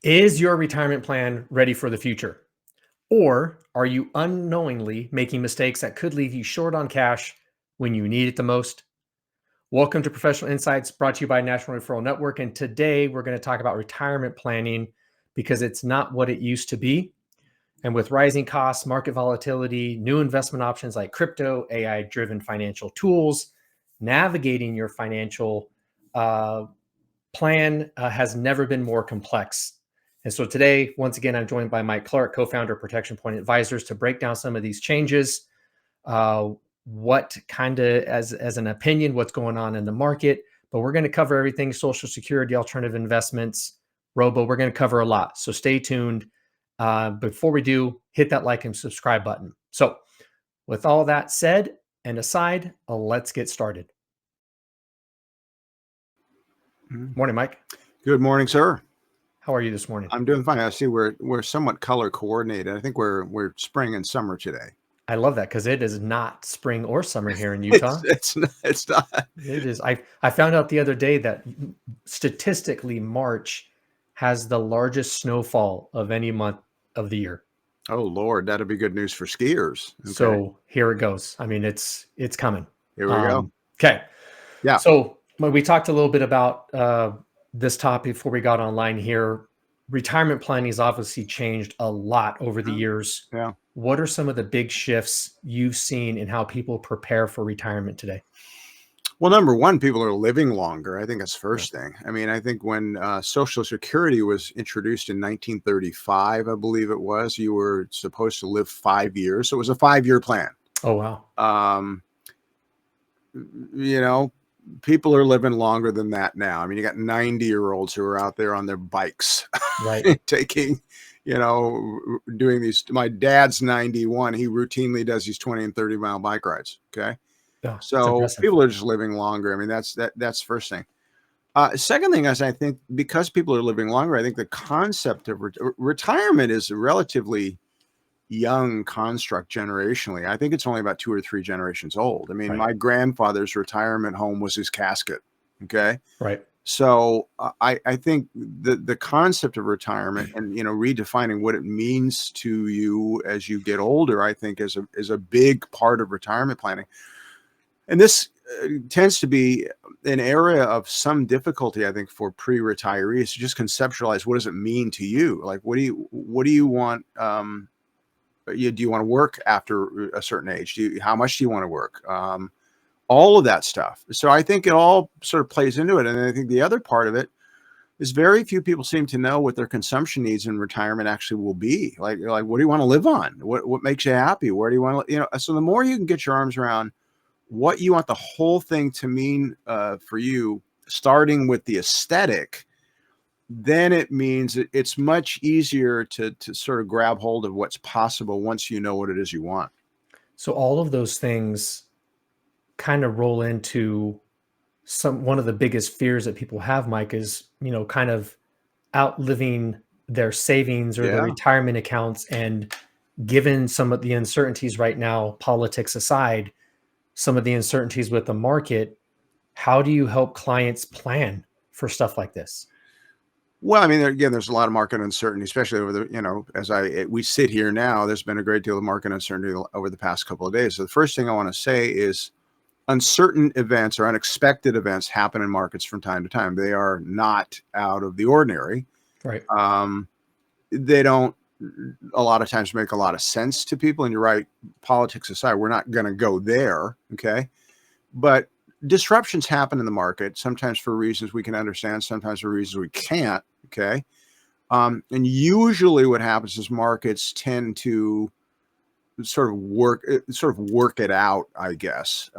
Is your retirement plan ready for the future? Or are you unknowingly making mistakes that could leave you short on cash when you need it the most? Welcome to Professional Insights, brought to you by National Referral Network. And today we're going to talk about retirement planning because it's not what it used to be. And with rising costs, market volatility, new investment options like crypto, AI-driven financial tools, navigating your financial plan has never been more complex. And so today, once again, I'm joined by Mike Clarke, co-founder of Protection Point Advisors, to break down some of these changes, what kind of, as an opinion, what's going on in the market. But we're going to cover everything: Social Security, alternative investments, robo. We're going to cover a lot. So stay tuned. Before we do, hit that like and subscribe button. So with all that said and aside, let's get started. Morning, Mike. Good morning, sir. How are you this morning? I'm doing fine. I see we're somewhat color coordinated. I think we're spring and summer today. I love that because it is not spring or summer here in Utah. It's not. It is. I found out the other day that statistically March has the largest snowfall of any month of the year. Oh Lord, that'd be good news for skiers. Okay. So here it goes. I mean, it's coming. Here we go. Okay. Yeah. So when we talked a little bit about this topic before we got online here, retirement planning has obviously changed a lot over the years. Yeah. What are some of the big shifts you've seen in how people prepare for retirement today? Well, number one, people are living longer. I think that's the first thing. I mean, I think when Social Security was introduced in 1935, I believe it was, you were supposed to live 5 years. So it was a 5-year plan. Oh, wow. People are living longer than that now. I mean, you got 90-year-olds who are out there on their bikes, right? taking, doing these. My dad's 91. He routinely does these 20 and 30-mile bike rides. Okay. Oh, so people are just living longer. I mean, that's the first thing. Second thing is, I think because people are living longer, I think the concept of retirement is a relatively young construct generationally. I think it's only about 2 or 3 generations old. I mean, Right. my grandfather's retirement home was his casket. Okay. Right. So I think the concept of retirement and, redefining what it means to you as you get older, I think is a big part of retirement planning. And this tends to be an area of some difficulty, I think, for pre-retirees to just conceptualize, what does it mean to you? Like, what do you want? Do you want to work after a certain age? How much do you want to work? All of that stuff. So I think it all sort of plays into it. And I think the other part of it is very few people seem to know what their consumption needs in retirement actually will be. Like what do you want to live on? What makes you happy? Where do you want to, so the more you can get your arms around what you want the whole thing to mean for you, starting with the aesthetic, then it means it's much easier to sort of grab hold of what's possible once you know what it is you want. So all of those things kind of roll into one of the biggest fears that people have, Mike, is, kind of outliving their savings or their retirement accounts. And given some of the uncertainties right now, politics aside, some of the uncertainties with the market, how do you help clients plan for stuff like this? Well, I mean, again, there's a lot of market uncertainty, especially over the, we sit here now, there's been a great deal of market uncertainty over the past couple of days. So the first thing I want to say is uncertain events or unexpected events happen in markets from time to time. They are not out of the ordinary. Right. They don't a lot of times make a lot of sense to people. And you're right, politics aside, we're not going to go there. Okay. But disruptions happen in the market, sometimes for reasons we can understand, sometimes for reasons we can't. Okay. And usually what happens is markets tend to sort of work it out, I guess.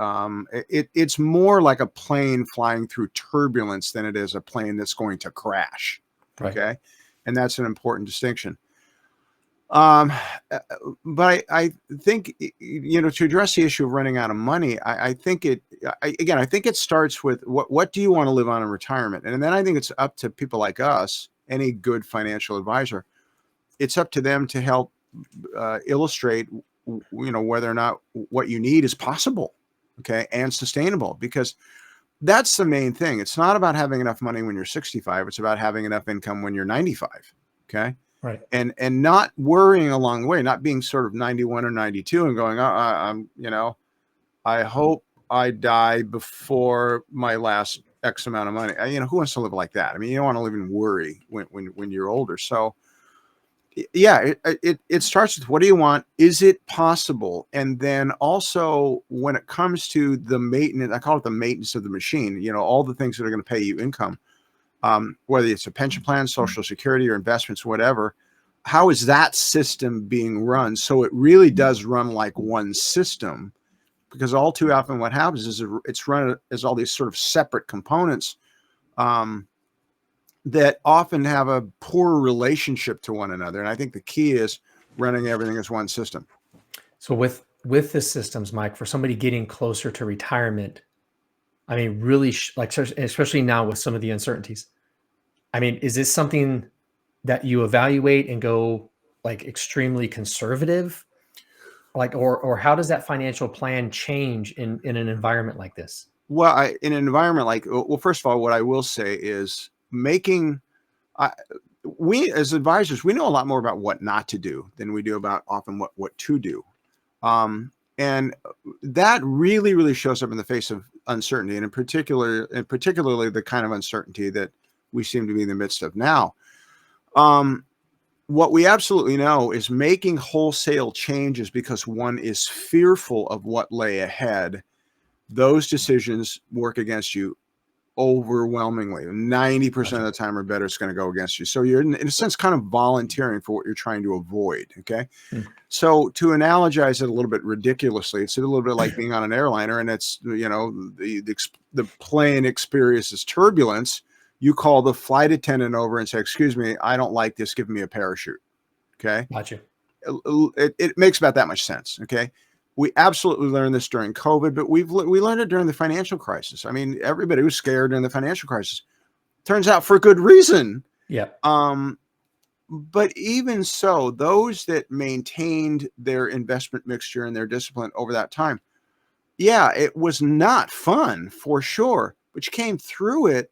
It's more like a plane flying through turbulence than it is a plane that's going to crash. Right. Okay. And that's an important distinction. But I think, to address the issue of running out of money, I think it starts with what do you want to live on in retirement? And then I think it's up to people like us, any good financial advisor, it's up to them to help illustrate, whether or not what you need is possible, okay, and sustainable, because that's the main thing. It's not about having enough money when you're 65. It's about having enough income when you're 95. Okay. Right. And not worrying along the way, not being sort of 91 or 92 and going, I'm, I hope I die before my last X amount of money. Who wants to live like that? I mean, you don't want to live in worry when you're older. So yeah, it starts with, what do you want? Is it possible? And then also, when it comes to the maintenance, I call it the maintenance of the machine, all the things that are going to pay you income, whether it's a pension plan, social security, or investments, whatever, how is that system being run? So it really does run like one system, because all too often what happens is it's run as all these sort of separate components, that often have a poor relationship to one another. And I think the key is running everything as one system. So with the systems, Mike, for somebody getting closer to retirement, I mean, really, especially now with some of the uncertainties, I mean, is this something that you evaluate and go like extremely conservative? Like, or how does that financial plan change in an environment like this? Well, in an environment like, well, first of all, what I will say is we as advisors, we know a lot more about what not to do than we do about often what to do. And that really, really shows up in the face of uncertainty, and particularly the kind of uncertainty that we seem to be in the midst of now. What we absolutely know is making wholesale changes because one is fearful of what lay ahead. Those decisions work against you overwhelmingly. 90% of the time or better, it's going to go against you. So you're in a sense kind of volunteering for what you're trying to avoid. Okay. So to analogize it a little bit ridiculously, it's a little bit like being on an airliner, and it's, the plane experiences turbulence. You call the flight attendant over and say, excuse me, I don't like this. Give me a parachute. Okay. Gotcha. It makes about that much sense. Okay. We absolutely learned this during COVID, but we learned it during the financial crisis. I mean, everybody was scared during the financial crisis. Turns out for good reason. Yeah. But even so, those that maintained their investment mixture and their discipline over that time, yeah, it was not fun for sure, but you came through it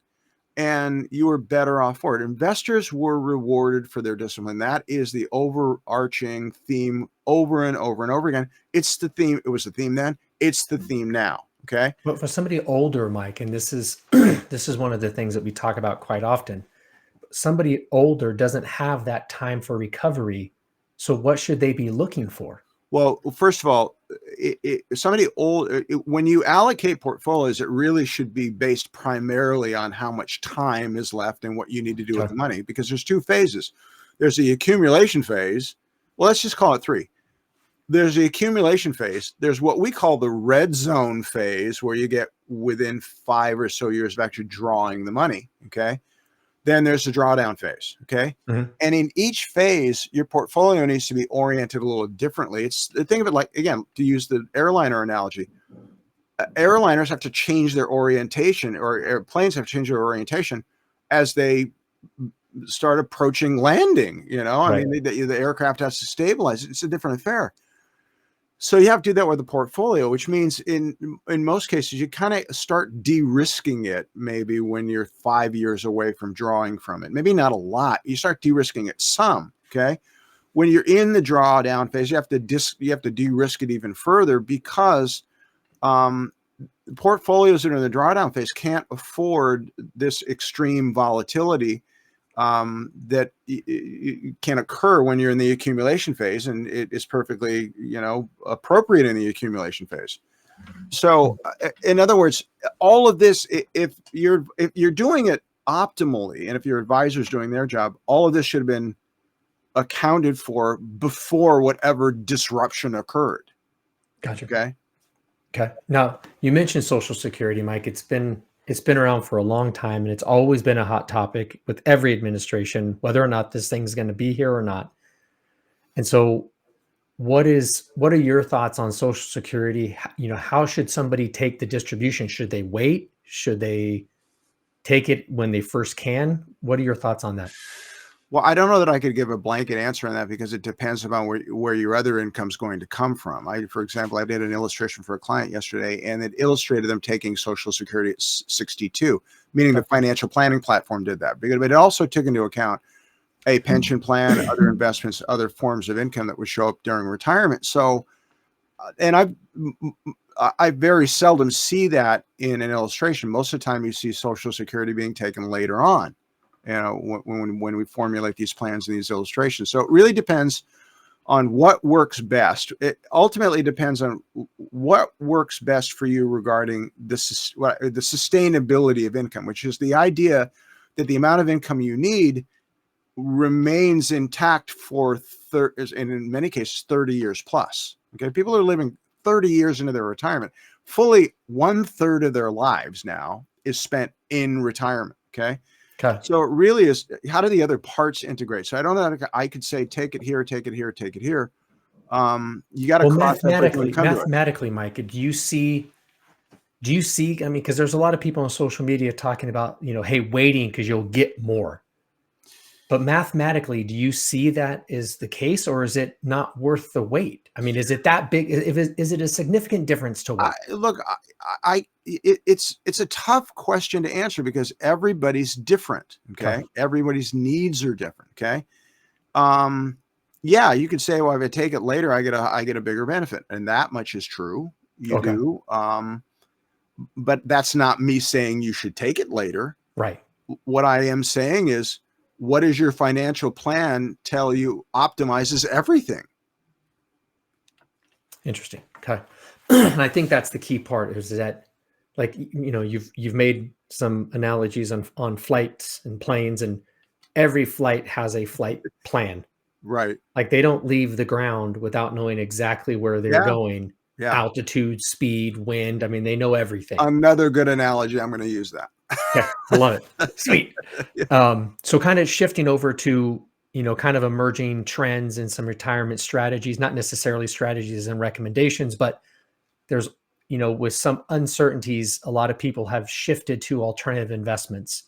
and you were better off for it. Investors were rewarded for their discipline. That is the overarching theme over and over and over again. It's the theme. It was the theme then. It's the theme now. Okay. But for somebody older, Mike, and this is this is one of the things that we talk about quite often. Somebody older doesn't have that time for recovery. So what should they be looking for? Well, first of all, somebody old, when you allocate portfolios, it really should be based primarily on how much time is left and what you need to do with the money, because there's two phases. There's the accumulation phase. Well, let's just call it three. There's the accumulation phase. There's what we call the red zone phase, where you get within 5 or so years of actually drawing the money. Okay. Then there's the drawdown phase. Okay. Mm-hmm. And in each phase, your portfolio needs to be oriented a little differently. Think of it like, again, to use the airliner analogy, airliners have to change their orientation, or airplanes have to change their orientation as they start approaching landing. I mean, the aircraft has to stabilize. It's a different affair. So you have to do that with the portfolio, which means in most cases, you kind of start de-risking it maybe when you're 5 years away from drawing from it. Maybe not a lot. You start de-risking it some, okay? When you're in the drawdown phase, you have to de-risk it even further, because portfolios that are in the drawdown phase can't afford this extreme volatility that can occur when you're in the accumulation phase, and it is perfectly, appropriate in the accumulation phase. So, in other words, all of this, if you're doing it optimally, and if your advisor's doing their job, all of this should have been accounted for before whatever disruption occurred. Gotcha. Okay. Now, you mentioned Social Security, Mike. It's been around for a long time, and it's always been a hot topic with every administration, whether or not this thing's going to be here or not. And so what are your thoughts on Social Security? How should somebody take the distribution? Should they wait? Should they take it when they first can? What are your thoughts on that? Well, I don't know that I could give a blanket answer on that, because it depends upon where your other income is going to come from. For example, I did an illustration for a client yesterday, and it illustrated them taking Social Security at 62, meaning the financial planning platform did that. But it also took into account a pension plan, other investments, other forms of income that would show up during retirement. So, and I very seldom see that in an illustration. Most of the time you see Social Security being taken later on, when we formulate these plans and these illustrations. So it really depends on what works best. It ultimately depends on what works best for you regarding the sustainability of income, which is the idea that the amount of income you need remains intact for and in many cases 30 years plus. Okay, people are living 30 years into their retirement. Fully 1/3 of their lives now is spent in retirement. Okay. Okay. So it really is, how do the other parts integrate? So I don't know, I could say, take it here, take it here, take it here. You got to cross that bridge when you come to it. Mathematically, Mike, do you see, I mean, because there's a lot of people on social media talking about, hey, waiting because you'll get more. But mathematically, do you see that is the case, or is it not worth the wait? I mean, is it that big? Is it a significant difference to wait? Look, it's a tough question to answer because everybody's different. Okay. Everybody's needs are different. Okay. Yeah, you could say, well, if I take it later, I get a bigger benefit, and that much is true. You do. But that's not me saying you should take it later. Right. What I am saying is, what does your financial plan tell you optimizes everything? Interesting. Okay. And I think that's the key part, is that, like, you've made some analogies on flights and planes, and every flight has a flight plan. Right. Like, they don't leave the ground without knowing exactly where they're going. Yeah. Altitude, speed, wind. I mean, they know everything. Another good analogy. I'm going to use that. Yeah, I love it. Sweet. So kind of shifting over to, kind of emerging trends and some retirement strategies, not necessarily strategies and recommendations, but there's, with some uncertainties, a lot of people have shifted to alternative investments,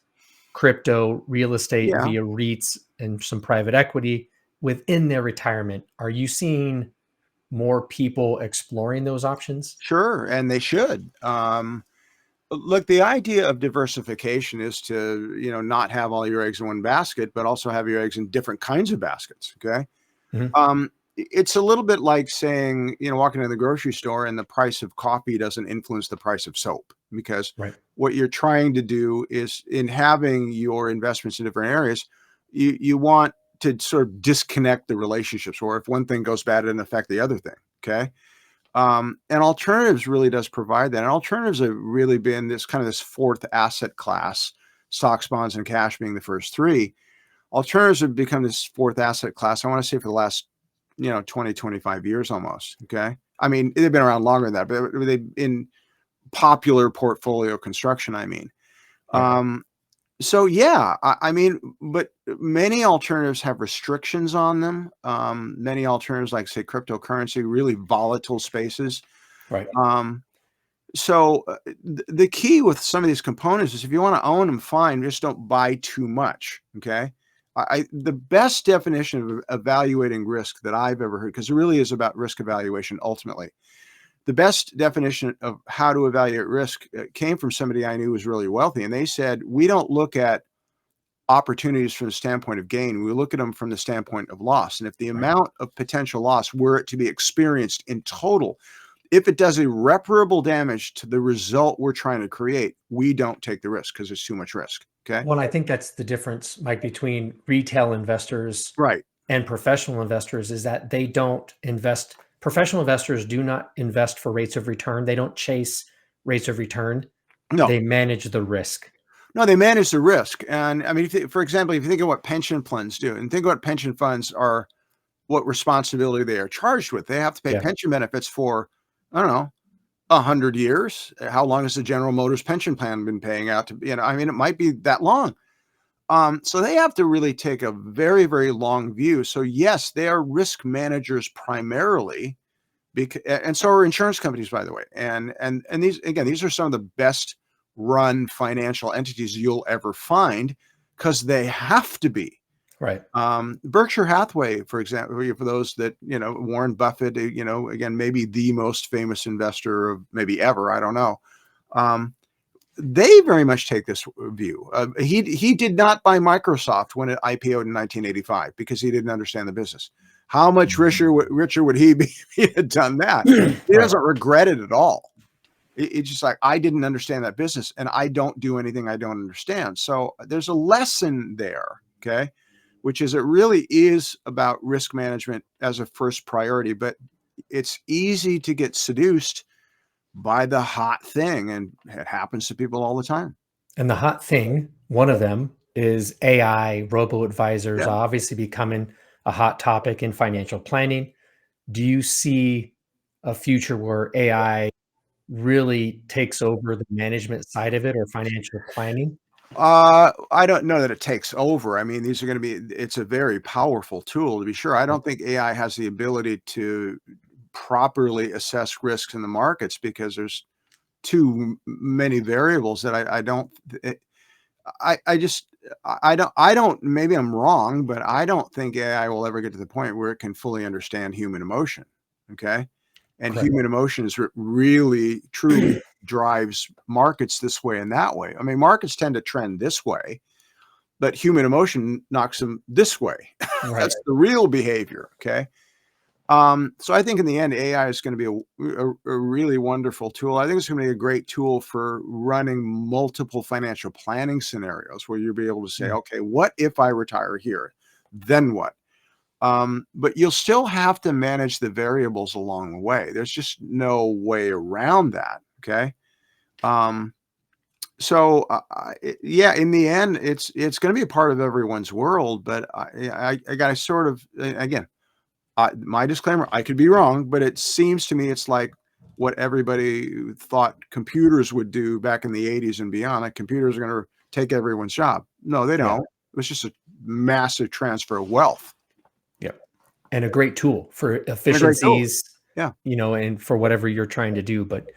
crypto, real estate via REITs, and some private equity within their retirement. Are you seeing more people exploring those options? Sure. And they should. Look, the idea of diversification is to, not have all your eggs in one basket, but also have your eggs in different kinds of baskets. Okay. It's a little bit like saying, walking into the grocery store and the price of coffee doesn't influence the price of soap, because what you're trying to do is, in having your investments in different areas, you want to sort of disconnect the relationships, or if one thing goes bad, it doesn't affect the other thing. Okay. And alternatives really does provide that. And alternatives have really been this fourth asset class, stocks, bonds, and cash being the first three. Alternatives have become this fourth asset class, I want to say, for the last, 20, 25 years almost. Okay. I mean, they've been around longer than that, but they've in popular portfolio construction, I mean. So yeah, I mean, but many alternatives have restrictions on them. Many alternatives, like say cryptocurrency, really volatile spaces. Right. So the key with some of these components is, if you want to own them, fine, just don't buy too much. Okay. The best definition of evaluating risk that I've ever heard, because it really is about risk evaluation ultimately. The best definition of how to evaluate risk came from somebody I knew was really wealthy. And they said, we don't look at opportunities from the standpoint of gain. We look at them from the standpoint of loss. And if the amount of potential loss were it to be experienced in total, if it does irreparable damage to the result we're trying to create, we don't take the risk because it's too much risk. Okay. Well, I think that's the difference, Mike, between retail investors and professional investors, is that they don't invest. Professional investors do not invest for rates of return. They don't chase rates of return. No. They manage the risk. No, they manage the risk. And I mean, for example, if you think of what pension funds do, and think of what pension funds are, what responsibility they are charged with. They have to pay pension benefits for, I don't know, 100 years. How long has the General Motors pension plan been paying out to, I mean, it might be that long. So they have to really take a very, very long view. So yes, they are risk managers primarily, and so are insurance companies, by the way. And these, again, these are some of the best run financial entities you'll ever find, because they have to be. Right. Berkshire Hathaway, for example, for those that, Warren Buffett, again, maybe the most famous investor of maybe ever, I don't know. they very much take this view. He did not buy Microsoft when it IPO'd in 1985 because he didn't understand the business. How much richer would he be if he had done that? He Right. doesn't regret it at all. It's just like, I didn't understand that business, and I don't do anything I don't understand. So there's a lesson there, okay, which is it really is about risk management as a first priority, but it's easy to get seduced by the hot thing, and it happens to people all the time. And the hot thing, one of them is AI, robo-advisors, Yeah. obviously becoming a hot topic in financial planning. Do you see a future where AI really takes over the management side of it or financial planning? I don't know that it takes over. I mean, these are going to be, it's a very powerful tool to be sure. I don't think AI has the ability to properly assess risks in the markets because there's too many variables that I don't, I just, I don't, maybe I'm wrong, but I don't think AI will ever get to the point where it can fully understand human emotion. Okay. And Correct. human emotion is really, truly drives markets this way and that way. I mean, markets tend to trend this way, but human emotion knocks them this way. Right. That's the real behavior. Okay. So I think in the end, AI is going to be a really wonderful tool. I think it's going to be a great tool for running multiple financial planning scenarios where you'll be able to say, okay, what if I retire here? Then what? But you'll still have to manage the variables along the way. There's just no way around that. Okay. So yeah, in the end, it's going to be a part of everyone's world. But I got to sort of, again, my disclaimer, I could be wrong, but it seems to me it's like what everybody thought computers would do back in the 80s and beyond. Like computers are going to take everyone's job. No, they don't. It was just a massive transfer of wealth. Yep. And a great tool for And a great tool. efficiencies, Yeah. you know, and for whatever you're trying to do. But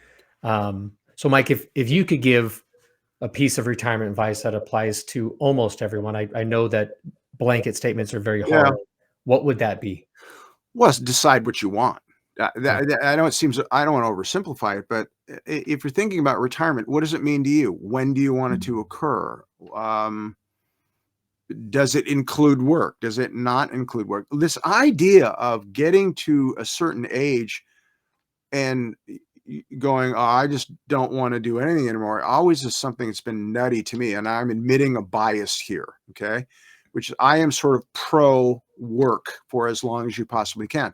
so Mike, if you could give a piece of retirement advice that applies to almost everyone, I know that blanket statements are very Yeah. hard. What would that be? Well, decide what you want. I know it seems, I don't want to oversimplify it, but if you're thinking about retirement, what does it mean to you? When do you want it to occur? Does it include work? Does it not include work? This idea of getting to a certain age and going, oh, I just don't want to do anything anymore, always is something that's been nutty to me. And I'm admitting a bias here, okay? Which I am sort of pro work for as long as you possibly can.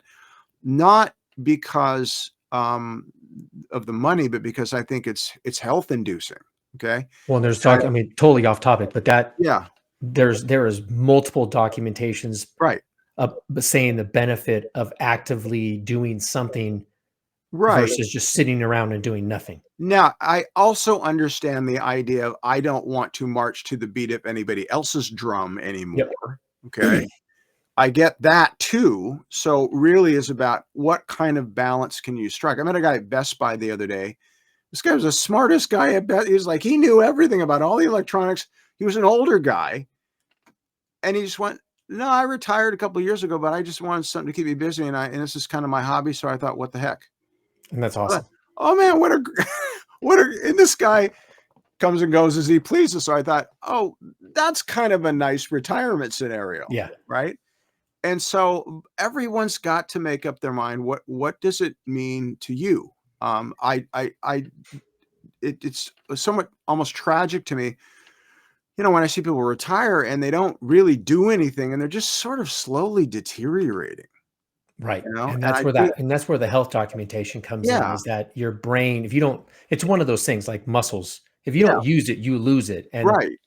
Not because of the money, but because I think it's health inducing, okay? Well, there's talk, I mean, totally off topic, but that Yeah. there is multiple documentations Right. saying the benefit of actively doing something Right. versus just sitting around and doing nothing. Now, I also understand the idea of I don't want to march to the beat of anybody else's drum anymore. Yep. Okay. I get that too. So really is about what kind of balance can you strike? I met a guy at Best Buy the other day. This guy was the smartest guy at Best. He was like, he knew everything about all the electronics. He was an older guy. And he just went, no, I retired a couple of years ago, but I just wanted something to keep me busy. And this is kind of my hobby. So I thought, what the heck? And that's awesome. Oh man, and this guy comes and goes as he pleases. So I thought, oh, that's kind of a nice retirement scenario. Yeah. Right. And so everyone's got to make up their mind. What does it mean to you? It's somewhat almost tragic to me, you know, when I see people retire and they don't really do anything and they're just sort of slowly deteriorating. Right. You know, And and that's where that's where the health documentation comes in, yeah, is that your brain, if you don't, it's one of those things like muscles. If you yeah, don't use it, you lose it. right.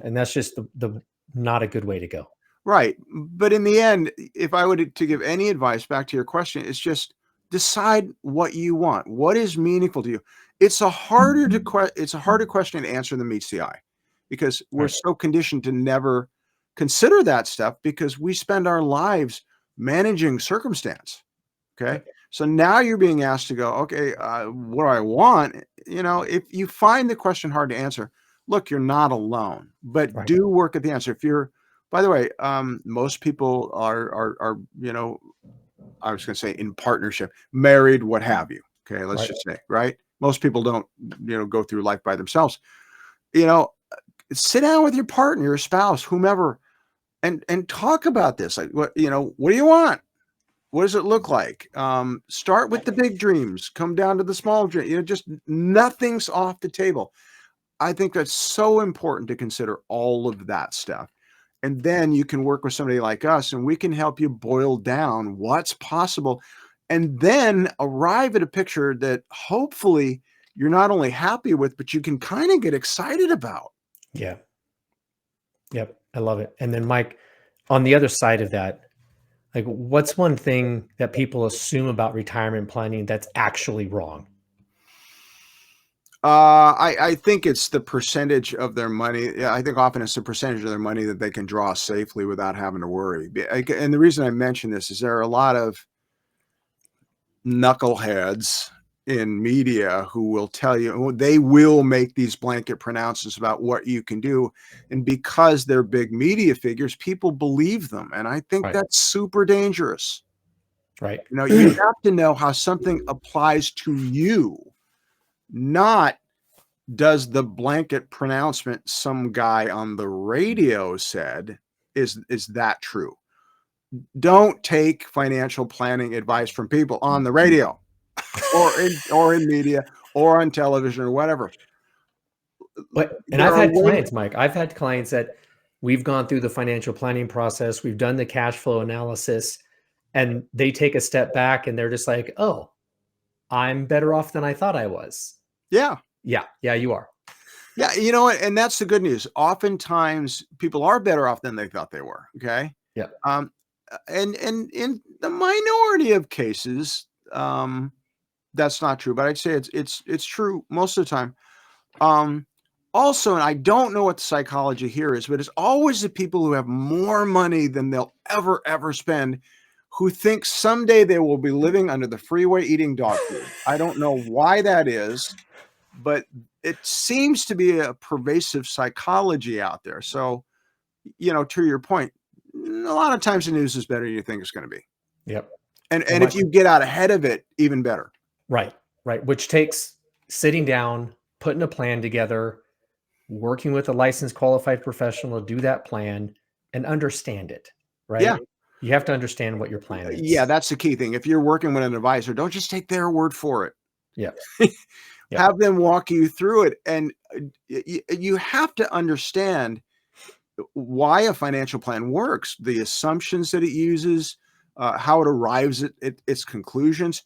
And that's just the not a good way to go. Right. But in the end, if I were to give any advice back to your question, it's just decide what you want. What is meaningful to you? It's a harder question to answer than meets the eye, because we're Right. so conditioned to never consider that stuff because we spend our lives managing circumstance. Okay. Yep. So now you're being asked to go, okay, what do I want? You know, if you find the question hard to answer, look, you're not alone, but Right. do work at the answer. If you're, by the way, most people are, you know, I was going to say in partnership, married, what have you. Okay. Let's Right. just say, right. Most people don't, go through life by themselves. You know, sit down with your partner, your spouse, whomever, and talk about this. Like, what do you want? What does it look like? Start with the big dreams, come down to the small dream. Just nothing's off the table. I think that's so important to consider all of that stuff. And then you can work with somebody like us and we can help you boil down what's possible and then arrive at a picture that hopefully you're not only happy with, but you can kind of get excited about. Yeah. Yep. I love it. And then Mike, on the other side of that, like what's one thing that people assume about retirement planning that's actually wrong? I think it's the percentage of their money. Yeah, I think often it's the percentage of their money that they can draw safely without having to worry. And the reason I mention this is there are a lot of knuckleheads in media who will tell you, they will make these blanket pronouncements about what you can do. And because they're big media figures, people believe them. And I think Right. that's super dangerous. Right. You have to know how something applies to you, not does the blanket pronouncement some guy on the radio said is that true. Don't take financial planning advice from people on the radio or in media or on television or whatever. And I've had clients, Mike, I've had clients that we've gone through the financial planning process, we've done the cash flow analysis, and they take a step back and they're just like, oh, I'm better off than I thought I was. Yeah. Yeah, you are. Yeah, and that's the good news. Oftentimes people are better off than they thought they were. Okay. Yeah. And in the minority of cases, that's not true, but I'd say it's true most of the time. Also, and I don't know what the psychology here is, but it's always the people who have more money than they'll ever spend who think someday they will be living under the freeway eating dog food. I don't know why that is, but it seems to be a pervasive psychology out there. So, to your point, a lot of times the news is better than you think it's going to be. Yep. And if you get out ahead of it, even better. Right. Which takes sitting down, putting a plan together, working with a licensed qualified professional to do that plan and understand it. Right. Yeah. You have to understand what your plan is. Yeah, that's the key thing. If you're working with an advisor, don't just take their word for it. Yeah. Have them walk you through it. And you have to understand why a financial plan works, the assumptions that it uses, how it arrives at its conclusions,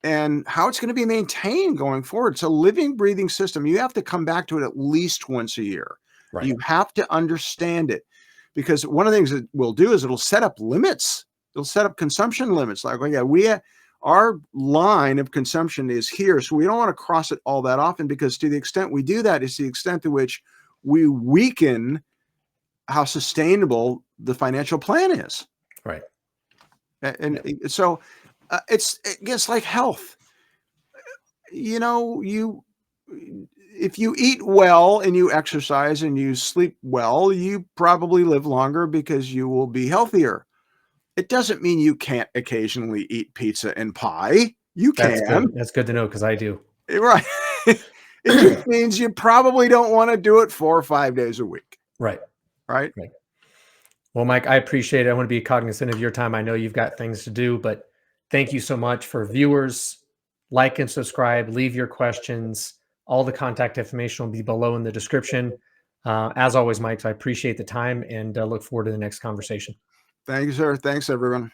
and how it's going to be maintained going forward. It's a living, breathing system. You have to come back to it at least once a year. Right. You have to understand it, because one of the things it will do is it'll set up limits. It'll set up consumption limits. Like, our line of consumption is here, so we don't want to cross it all that often, because to the extent we do that is the extent to which we weaken how sustainable the financial plan is. Right. And so it's like health. If you eat well and you exercise and you sleep well, you probably live longer because you will be healthier. It doesn't mean you can't occasionally eat pizza and pie. You can. That's good to know, because I do. Right. It just means you probably don't want to do it 4 or 5 days a week. Right. Well, Mike, I appreciate it. I want to be cognizant of your time. I know you've got things to do, but thank you so much. For viewers, like and subscribe, leave your questions. All the contact information will be below in the description. As always, Mike, I appreciate the time and look forward to the next conversation. Thank you, sir. Thanks, everyone.